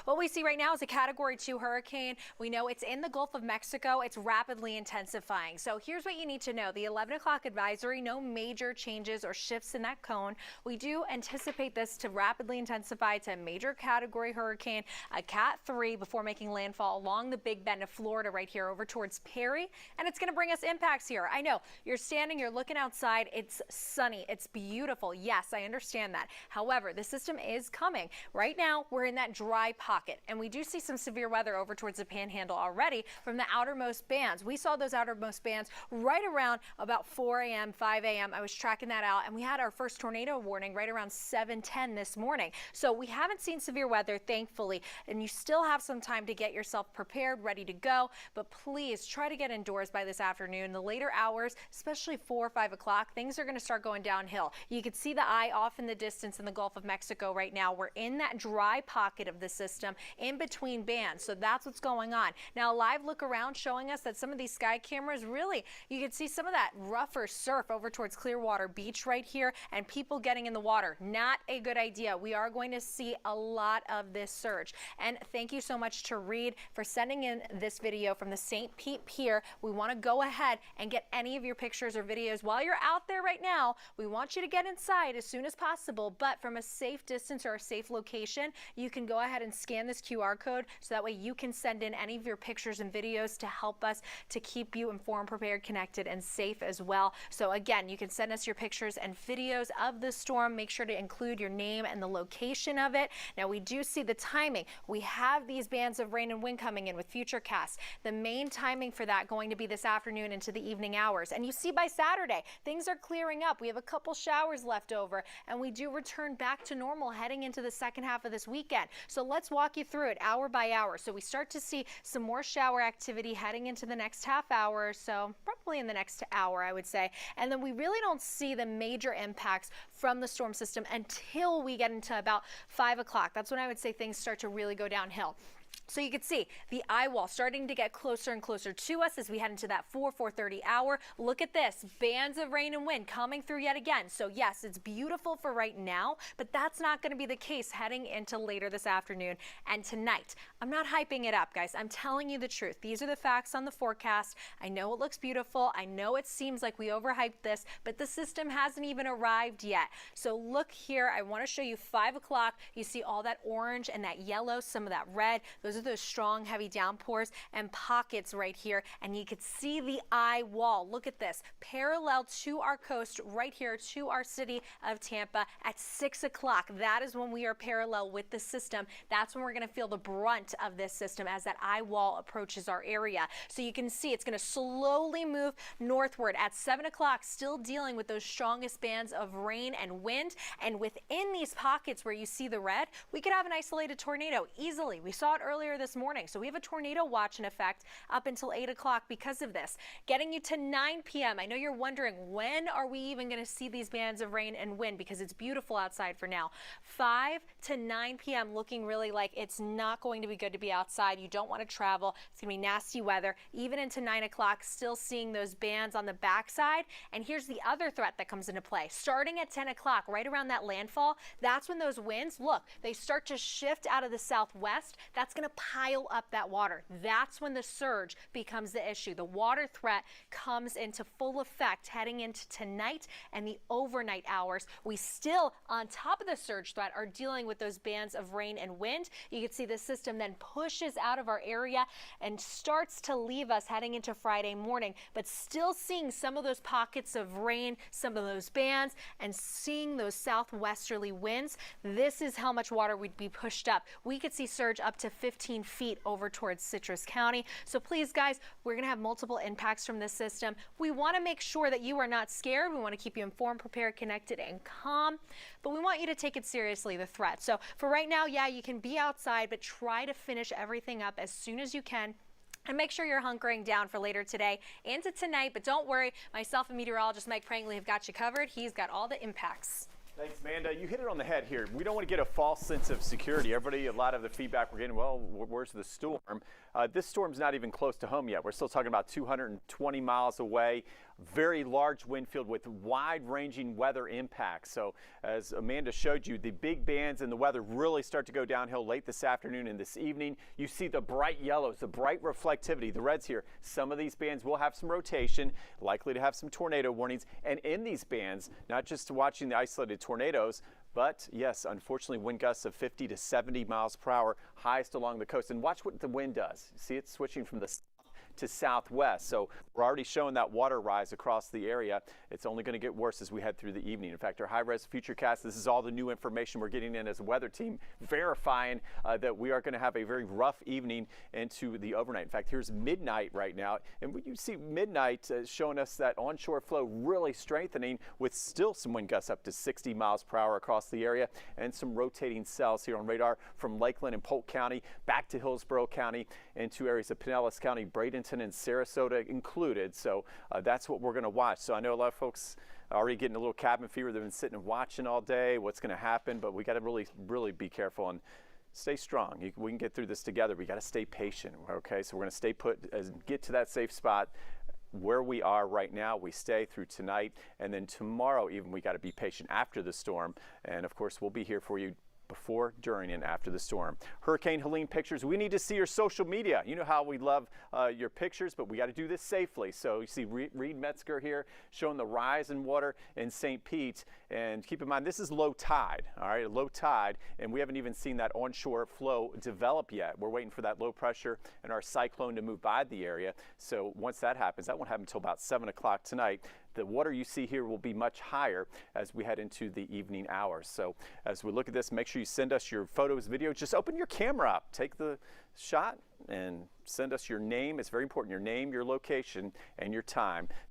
What we see right now is a Category 2 hurricane. We know it's in the Gulf of Mexico. It's rapidly intensifying. So here's what you need to know. The 11 o'clock advisory, no major changes or shifts in that cone. We do anticipate this to rapidly intensify to a major category hurricane, a Cat 3, before making landfall along the Big Bend of Florida right here over towards Perry. And it's going to bring us impacts here. I know you're standing, you're looking outside. It's sunny. It's beautiful. Yes, I understand that. However, the system is coming. Right now, we're in that dry pocket, and we do see some severe weather over towards the Panhandle already from the outermost bands. We saw those outermost bands right around about 4 a.m., 5 a.m. I was tracking that out, and we had our first tornado warning right around 7:10 this morning. So we haven't seen severe weather, thankfully, and you still have some time to get yourself prepared, ready to go. But please try to get indoors by this afternoon. The later hours, especially 4 or 5 o'clock, things are going to start going downhill. You can see the eye off in the distance in the Gulf of Mexico right now. We're in that dry pocket of the system in between bands. So that's what's going on. Now, a live look around showing us that some of these sky cameras, really, you can see some of that rougher surf over towards Clearwater Beach right here, and people getting in the water. Not a good idea. We are going to see a lot of this surge. And thank you so much to Reed for sending in this video from the St. Pete Pier. We want to go ahead and get any of your pictures or videos while you're out there right now. We want you to get inside as soon as possible, but from a safe distance or a safe location, you can go ahead and scan this QR code so that way you can send in any of your pictures and videos to help us to keep you informed, prepared, connected, and safe as well. So again, you can send us your pictures and videos of the storm. Make sure to include your name and the location of it. Now, we do see the timing. We have these bands of rain and wind coming in with futurecasts. The main timing for that going to be this afternoon into the evening hours. And you see by Saturday, things are clearing up. We have a couple showers left over, and we do return back to normal heading into the second half of this weekend. So let's walk you through it hour by hour. So we start to see some more shower activity heading into the next half hour or so, probably in the next hour, I would say. And then we really don't see the major impacts from the storm system until we get into about 5 o'clock. That's when I would say things start to really go downhill. So you can see the eye wall starting to get closer and closer to us as we head into that 4:30 hour. Look at this, bands of rain and wind coming through yet again. So yes, it's beautiful for right now, but that's not going to be the case heading into later this afternoon and tonight. I'm not hyping it up, guys. I'm telling you the truth. These are the facts on the forecast. I know it looks beautiful. I know it seems like we overhyped this, but the system hasn't even arrived yet. So look here. I want to show you 5 o'clock. You see all that orange and that yellow, some of that red. Those are those strong, heavy downpours and pockets right here. And you could see the eye wall. Look at this, parallel to our coast right here to our city of Tampa at 6 o'clock. That is when we are parallel with the system. That's when we're going to feel the brunt of this system as that eye wall approaches our area. So you can see it's going to slowly move northward at 7 o'clock, still dealing with those strongest bands of rain and wind. And within these pockets where you see the red, we could have an isolated tornado easily. We saw it earlier this morning. So we have a tornado watch in effect up until 8 o'clock because of this. Getting you to 9 p.m. I know you're wondering, when are we even going to see these bands of rain and wind, because it's beautiful outside for now. 5 to 9 p.m. looking really like it's not going to be good to be outside. You don't want to travel. It's going to be nasty weather. Even into 9 o'clock, still seeing those bands on the backside. And here's the other threat that comes into play. Starting at 10 o'clock, right around that landfall, that's when those winds, look, they start to shift out of the southwest. That's going to pile up that water. That's when the surge becomes the issue. The water threat comes into full effect heading into tonight and the overnight hours. We still, on top of the surge threat, are dealing with those bands of rain and wind. You can see the system then pushes out of our area and starts to leave us heading into Friday morning, but still seeing some of those pockets of rain, some of those bands, and seeing those southwesterly winds. This is how much water would be pushed up. We could see surge up to 15 feet over towards Citrus County. So please, guys, we're going to have multiple impacts from this system. We want to make sure that you are not scared. We want to keep you informed, prepared, connected, and calm, but we want you to take it seriously, the threat. So for right now, yeah, you can be outside, but try to finish everything up as soon as you can. And make sure you're hunkering down for later today and to tonight. But don't worry, myself and meteorologist Mike Prangley have got you covered. He's got all the impacts. Thanks, Amanda. You hit it on the head here. We don't want to get a false sense of security. Everybody, a lot of the feedback we're getting, well, where's the storm? This storm's not even close to home yet. We're still talking about 220 miles away. very large wind field with wide-ranging weather impacts. So as Amanda showed you, the big bands and the weather really start to go downhill late this afternoon and this evening. You see the bright yellows, the bright reflectivity, the reds here. Some of these bands will have some rotation, likely to have some tornado warnings. And in these bands, not just watching the isolated tornadoes, but yes, unfortunately, wind gusts of 50 to 70 miles per hour, highest along the coast. And watch what the wind does. See it switching from the to southwest. So we're already showing that water rise across the area. It's only going to get worse as we head through the evening. In fact, our high-res futurecast, this is all the new information we're getting in as a weather team, verifying that we are going to have a very rough evening into the overnight. In fact, here's midnight right now, and you see midnight showing us that onshore flow really strengthening with still some wind gusts up to 60 miles per hour across the area and some rotating cells here on radar from Lakeland and Polk County back to Hillsborough County into areas of Pinellas County, Bradenton, and Sarasota included. So that's what we're going to watch. So I know a lot of folks are already getting a little cabin fever. They've been sitting and watching all day what's going to happen, but we got to really be careful and stay strong. We can get through this together. We got to stay patient. Okay, so we're going to stay put and get to that safe spot where we are right now. We stay through tonight, and then tomorrow even we got to be patient after the storm. And of course, we'll be here for you before, during, and after the storm. Hurricane Helene pictures. We need to see your social media. You know how we love your pictures, but we got to do this safely. So you see Reed Metzger here showing the rise in water in St. Pete. And keep in mind, this is low tide, all right, low tide, and we haven't even seen that onshore flow develop yet. We're waiting for that low pressure and our cyclone to move by the area. So once that happens, that won't happen until about 7 o'clock tonight. The water you see here will be much higher as we head into the evening hours. So as we look at this, make sure you send us your photos, videos. Just open your camera up, take the shot, and send us your name. It's very important, your name, your location, and your time